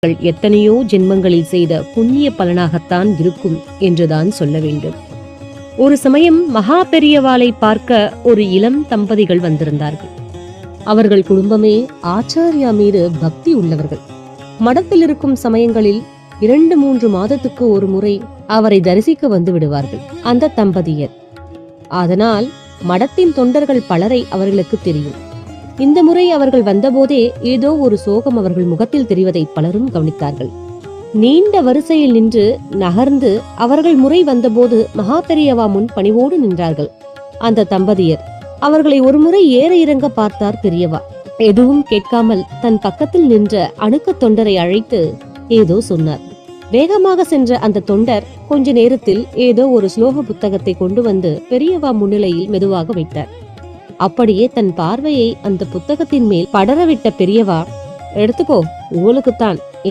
நாட்கள் எத்தனையோ ஜென்மங்களில் செய்த புண்ணிய பலனாகத்தான் இருக்கும் என்றுதான் சொல்ல வேண்டும். ஒரு சமயம் மகா பெரியவாளை பார்க்க ஒரு இளம் தம்பதிகள் வந்திருந்தார்கள். அவர்கள் குடும்பமே ஆச்சாரியா மீது பக்தி உள்ளவர்கள். மடத்தில் இருக்கும் சமயங்களில் 2-3 மாதத்துக்கு ஒரு முறை அவரை தரிசிக்க வந்து விடுவார்கள் அந்த தம்பதியர். அதனால் மடத்தின் தொண்டர்கள் பலரை அவர்களுக்கு தெரியும். இந்த முறை அவர்கள் வந்தபோதே ஏதோ ஒரு சோகம் அவர்கள் முகத்தில் தெரிவதை பலரும் கவனித்தார்கள். நீண்ட வரிசையில் நின்று நகர்ந்து அவர்கள் முறை வந்தபோது மகா பெரியவா முன் பணிவோடு நின்றார்கள் அந்த தம்பதியர். அவர்களை ஒருமுறை ஏற இறங்க பார்த்தார் பெரியவா. எதுவும் கேட்காமல் தன் பக்கத்தில் நின்ற அணுக்க தொண்டரை அழைத்து ஏதோ சொன்னார். வேகமாக சென்ற அந்த தொண்டர் கொஞ்ச நேரத்தில் ஏதோ ஒரு ஸ்லோக புத்தகத்தை கொண்டு வந்து பெரியவா முன்னிலையில் மெதுவாக வைத்தார். அப்படியே தன் பார்வையை அந்த புத்தகத்தின் மேல் படரவிட்ட பெரியவா, எடுத்துக்கோ, உங்களுக்குத்தான்